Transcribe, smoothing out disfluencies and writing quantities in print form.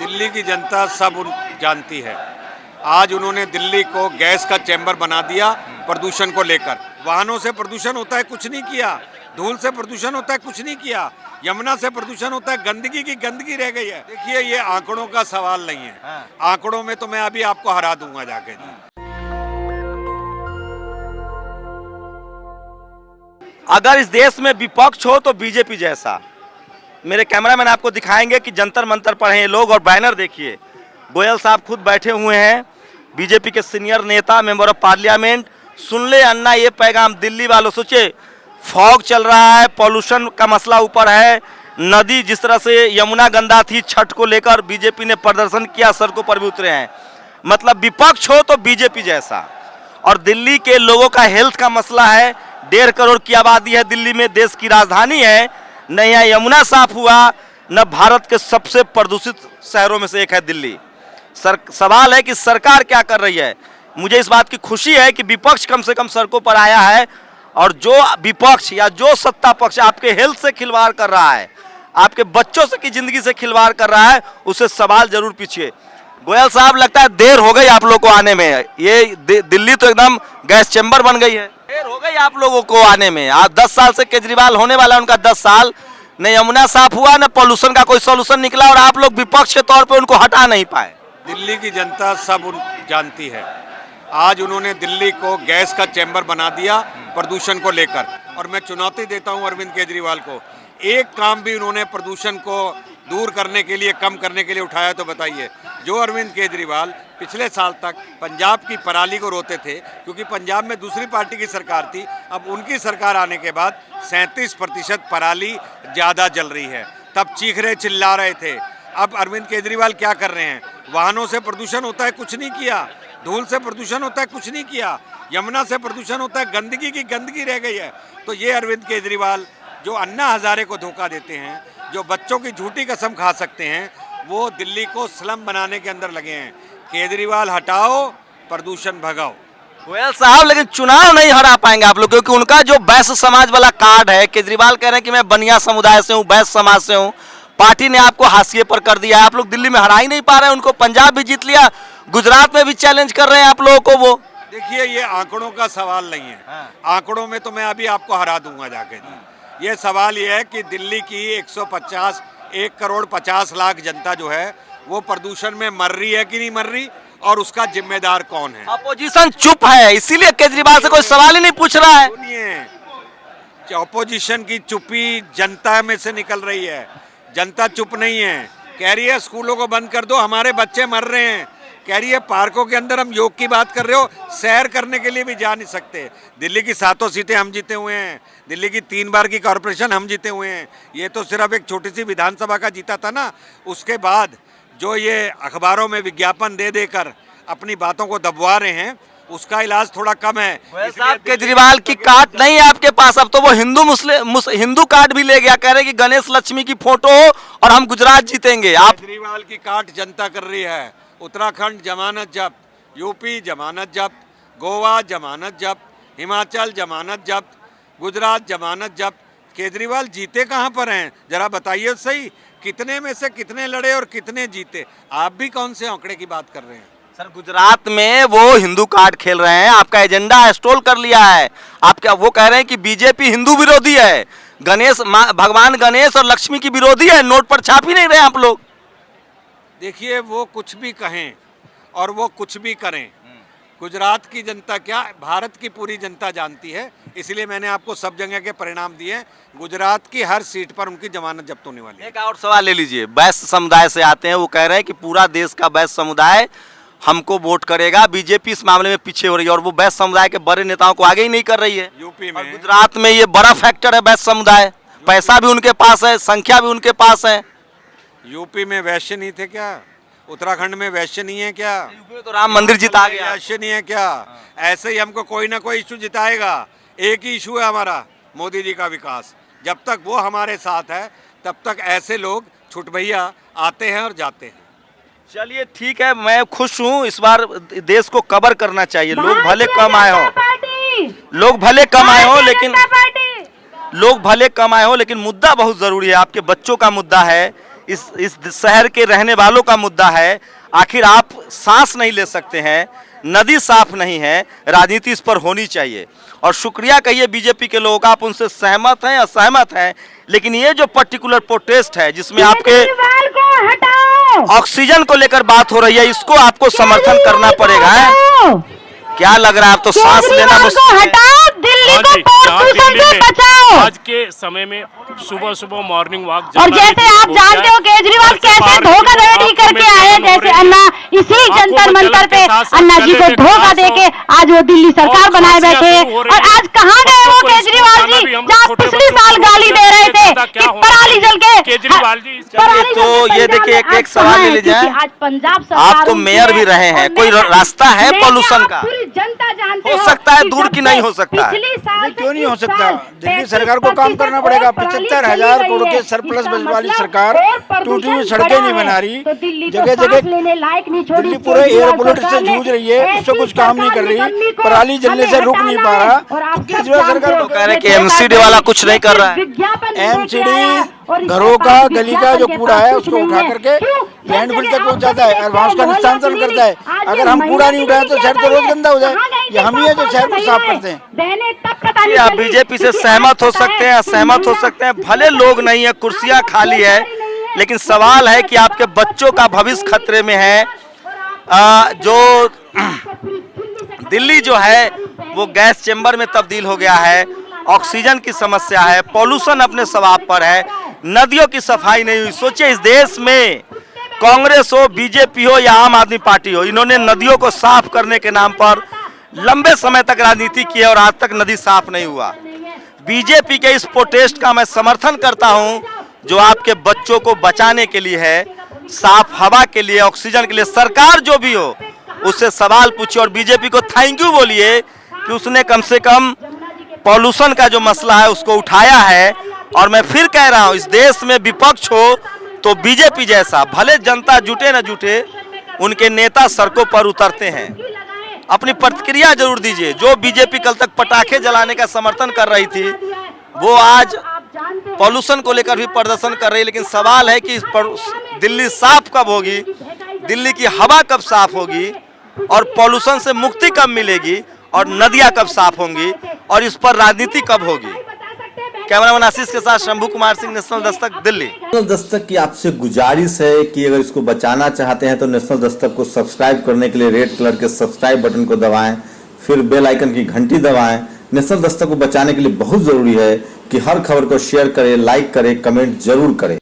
दिल्ली की जनता सब जानती है। आज उन्होंने दिल्ली को गैस का चैम्बर बना दिया प्रदूषण को लेकर। वाहनों से प्रदूषण होता है, कुछ नहीं किया। धूल से प्रदूषण होता है, कुछ नहीं किया। यमुना से प्रदूषण होता है, गंदगी की गंदगी रह गई है। देखिए, ये आंकड़ों का सवाल नहीं है। आंकड़ों में तो मैं अभी आपको हरा दूंगा जाके जी। अगर इस देश में विपक्ष हो तो बीजेपी जैसा। मेरे कैमरामैन आपको दिखाएंगे कि जंतर मंतर पर हैं ये लोग, और बैनर देखिए। गोयल साहब खुद बैठे हुए हैं, बीजेपी के सीनियर नेता, मेंबर ऑफ पार्लियामेंट। सुन ले अन्ना ये पैगाम दिल्ली वालों। सोचिए, फॉग चल रहा है, पॉल्यूशन का मसला ऊपर है, नदी जिस तरह से यमुना गंदा थी, छठ को लेकर बीजेपी ने प्रदर्शन किया, सड़कों पर भी उतरे हैं। मतलब विपक्ष हो तो बीजेपी जैसा। और दिल्ली के लोगों का हेल्थ का मसला है। 1.5 करोड़ की आबादी है दिल्ली में, देश की राजधानी है। न यहाँ यमुना साफ हुआ, न भारत के सबसे प्रदूषित शहरों में से एक है दिल्ली। सवाल है कि सरकार क्या कर रही है। मुझे इस बात की खुशी है कि विपक्ष कम से कम सड़कों पर आया है, और जो विपक्ष या जो सत्ता पक्ष आपके हेल्थ से खिलवाड़ कर रहा है, आपके बच्चों से की जिंदगी से खिलवाड़ कर रहा है, उसे सवाल जरूर पूछिए। गोयल साहब, लगता है देर हो गई आप लोग को आने में। ये दिल्ली तो एकदम गैस चैम्बर बन गई है। देर हो गई आप लोगों को आने में। आप 10 साल से केजरीवाल होने वाला है, उनका 10 साल, न यमुना साफ हुआ, न पॉल्यूशन का कोई सॉल्यूशन निकला, और आप लोग विपक्ष के तौर पे उनको हटा नहीं पाए। दिल्ली की जनता सब जानती है। आज उन्होंने दिल्ली को गैस का चैम्बर बना दिया प्रदूषण को लेकर। और मैं चुनौती देता हूं अरविंद केजरीवाल को, एक काम भी उन्होंने प्रदूषण को दूर करने के लिए, कम करने के लिए उठाया तो बताइए। जो अरविंद केजरीवाल पिछले साल तक पंजाब की पराली को रोते थे, क्योंकि पंजाब में दूसरी पार्टी की सरकार थी, अब उनकी सरकार आने के बाद 37% पराली ज़्यादा जल रही है। तब चीख रहे, चिल्ला रहे थे। अब अरविंद केजरीवाल क्या कर रहे हैं? वाहनों से प्रदूषण होता है, कुछ नहीं किया। धूल से प्रदूषण होता है, कुछ नहीं किया। यमुना से प्रदूषण होता है, गंदगी की गंदगी रह गई है। तो ये अरविंद केजरीवाल जो अन्ना हजारे को धोखा देते हैं, जो बच्चों की झूठी कसम खा सकते हैं, वो दिल्ली को स्लम बनाने के अंदर लगे हैं। केजरीवाल हटाओ, प्रदूषण भगाओ। गोयल साहब, लेकिन चुनाव नहीं हरा पाएंगे आप लोग, क्योंकि उनका जो वैश्य समाज वाला कार्ड है। केजरीवाल कह रहे हैं कि मैं बनिया समुदाय से हूँ, वैश्य समाज से हूँ। पार्टी ने आपको हाशिए पर कर दिया है। आप लोग दिल्ली में हरा ही नहीं पा रहे हैं उनको। पंजाब भी जीत लिया, गुजरात में भी चैलेंज कर रहे हैं आप लोगों को वो। देखिए, ये आंकड़ों का सवाल नहीं है। आंकड़ों में तो मैं अभी आपको हरा दूंगा जाके जी। ये सवाल ये है कि दिल्ली की 1 करोड़ 50 लाख जनता जो है, वो प्रदूषण में मर रही है कि नहीं मर रही, और उसका जिम्मेदार कौन है। अपोजिशन चुप है, इसीलिए केजरीवाल से कोई सवाल ही नहीं पूछ रहा है। सुनिए, अपोजिशन की चुप्पी जनता में से निकल रही है। जनता चुप नहीं है। कह रही है स्कूलों को बंद कर दो, हमारे बच्चे मर रहे हैं। कह रही है पार्कों के अंदर हम योग की बात कर रहे हो, सैर करने के लिए भी जा नहीं सकते। दिल्ली की 7 सीटें हम जीते हुए हैं। दिल्ली की 3 बार की कॉरपोरेशन हम जीते हुए हैं। ये तो सिर्फ एक छोटी सी विधानसभा का जीता था ना। उसके बाद जो ये अखबारों में विज्ञापन दे देकर अपनी बातों को दबवा रहे हैं, उसका इलाज थोड़ा कम है। साहब, केजरीवाल की कार्ड नहीं है आपके पास, अब तो वो हिंदू कार्ड भी ले गया। कह रहे कि गणेश लक्ष्मी की फोटो हो और हम गुजरात जीतेंगे। आप केजरीवाल की कार्ड जनता कर रही है। उत्तराखंड जमानत जब्त, यूपी जमानत जब्त, गोवा जमानत जब्त, हिमाचल जमानत जब्त, गुजरात जमानत जब्त। केजरीवाल जीते कहाँ पर हैं? जरा बताइए सही, कितने में से कितने लड़े और कितने जीते? आप भी कौन से आंकड़े की बात कर रहे हैं? सर, गुजरात में वो हिंदू कार्ड खेल रहे हैं। आपका एजेंडा स्टॉल कर लिया है। आप क्या वो कह रहे हैं कि बीजेपी हिंदू विरोधी है, भगवान गणेश और लक्ष्मी की विरोधी है, नोट पर छाप ही नहीं रहे आप लोग। देखिए, वो कुछ भी कहें और वो कुछ भी करें, गुजरात की जनता क्या, भारत की पूरी जनता जानती है। इसलिए मैंने आपको सब जगह के परिणाम दिए। गुजरात की हर सीट पर उनकी जमानत जब्त होने वाली है। एक और सवाल ले लीजिए। वैश्य समुदाय से आते हैं, वो कह रहे हैं कि पूरा देश का वैश्य समुदाय हमको वोट करेगा। बीजेपी इस मामले में पीछे हो रही है, और वो वैश्य समुदाय के बड़े नेताओं को आगे ही नहीं कर रही है। यूपी में, गुजरात में ये बड़ा फैक्टर है वैश्य समुदाय। पैसा भी उनके पास है, संख्या भी उनके पास है। यूपी में वैश्य नहीं थे क्या? उत्तराखंड में वैश्य नहीं है क्या? यूपी में तो राम मंदिर जिता गया। वैश्य नहीं है क्या? ऐसे ही हमको कोई ना कोई इशू जिताएगा। एक ही इशू है हमारा, मोदी जी का विकास। जब तक वो हमारे साथ है, तब तक ऐसे लोग छुट भैया आते हैं और जाते हैं। चलिए ठीक है, मैं खुश हूँ। इस बार देश को कवर करना चाहिए। लोग भले कम आए हो, लेकिन मुद्दा बहुत जरूरी है। आपके बच्चों का मुद्दा है, इस शहर के रहने वालों का मुद्दा है। आखिर आप सांस नहीं ले सकते हैं, नदी साफ नहीं है, राजनीति इस पर होनी चाहिए। और शुक्रिया कहिए बीजेपी के लोगों का, आप उनसे सहमत हैं, असहमत हैं, लेकिन ये जो पर्टिकुलर प्रोटेस्ट है जिसमें आपके ऑक्सीजन को लेकर बात हो रही है, इसको आपको समर्थन करना पड़ेगा। है क्या लग रहा है, आप तो सांस लेना मुश्किल है। आज के समय में सुबह सुबह मॉर्निंग वॉक, और जैसे आप जानते हो केजरीवाल कैसे धोखाधड़ी करके आए, जैसे अन्ना इसी जंतर मंतर पे अन्ना जी को धोखा देके आज वो दिल्ली सरकार बनाए बैठे। और आज कहाँ गए वो केजरीवाल जी, जहाँ पिछले साल गाली दे रहे थे कि पराली जल के केजरीवाल जी। तो ये देखिए एक सवाल ले लीजिए, आज पंजाब आप तो मेयर भी रहे हैं, कोई रास्ता है पॉल्यूशन का? जनता जानते हो सकता है दूर की नहीं हो सकता है, क्यों नहीं हो सकता? दिल्ली सरकार को काम करना पड़ेगा। 75,000 करोड़ के सरप्लस वाली सरकार टूटी हुई सड़कें नहीं बना रही, जगह जगह दिल्ली पूरे एयर पोल्यूशन से जूझ रही है, उससे कुछ काम नहीं कर रही, पराली जलने से रुक नहीं पा रहा। तो केजरीवाल सरकार कह रहे कि एमसीडी वाला कुछ नहीं कर रहा है। एमसीडी घरों का गली का जो कूड़ा है उसको उठा करके लैंडफिल तक पहुंचाता है और वहाँ उसका निस्तारण करता है। अगर हम कूड़ा नहीं उठाए तो शहर तो रोज गंदा हो जाए। ये हम ही है जो शहर को साफ करते हैं। आप बीजेपी से सहमत हो सकते हैं, असहमत हो सकते हैं, भले लोग नहीं है, कुर्सियां खाली है, लेकिन सवाल है कि आपके बच्चों का भविष्य खतरे में है। जो दिल्ली जो है वो गैस चेंबर में तब्दील हो गया है, ऑक्सीजन की समस्या है, पॉल्यूशन अपने स्वभाव पर है, नदियों की सफाई नहीं हुई। सोचिए इस देश में कांग्रेस हो, बीजेपी हो या आम आदमी पार्टी हो, इन्होंने नदियों को साफ करने के नाम पर लंबे समय तक राजनीति की है और आज तक नदी साफ नहीं हुआ। बीजेपी के इस प्रोटेस्ट का मैं समर्थन करता हूं, जो आपके बच्चों को बचाने के लिए है, साफ हवा के लिए, ऑक्सीजन के लिए। सरकार जो भी हो उससे सवाल पूछिए और बीजेपी को थैंक यू बोलिए कि उसने कम से कम पॉल्यूशन का जो मसला है उसको उठाया है। और मैं फिर कह रहा हूं, इस देश में विपक्ष हो तो बीजेपी जैसा, भले जनता जुटे न जुटे, उनके नेता सड़कों पर उतरते हैं। अपनी प्रतिक्रिया जरूर दीजिए। जो बीजेपी कल तक पटाखे जलाने का समर्थन कर रही थी वो आज पॉल्यूशन को लेकर भी प्रदर्शन कर रही है। लेकिन सवाल है कि दिल्ली साफ कब होगी, दिल्ली की हवा कब साफ होगी और पॉल्यूशन से मुक्ति कब मिलेगी और नदियां कब साफ होंगी और इस पर राजनीति कब होगी। कैमरामैन आशीष के साथ शंभू कुमार सिंह, नेशनल दस्तक, दिल्ली। नेशनल दस्तक की आपसे गुजारिश है कि अगर इसको बचाना चाहते हैं तो नेशनल दस्तक को सब्सक्राइब करने के लिए रेड कलर के सब्सक्राइब बटन को दबाएं, फिर बेल आइकन की घंटी दबाएं। नेशनल दस्तक को बचाने के लिए बहुत जरूरी है कि हर खबर को शेयर करें, लाइक करें, कमेंट जरूर करें।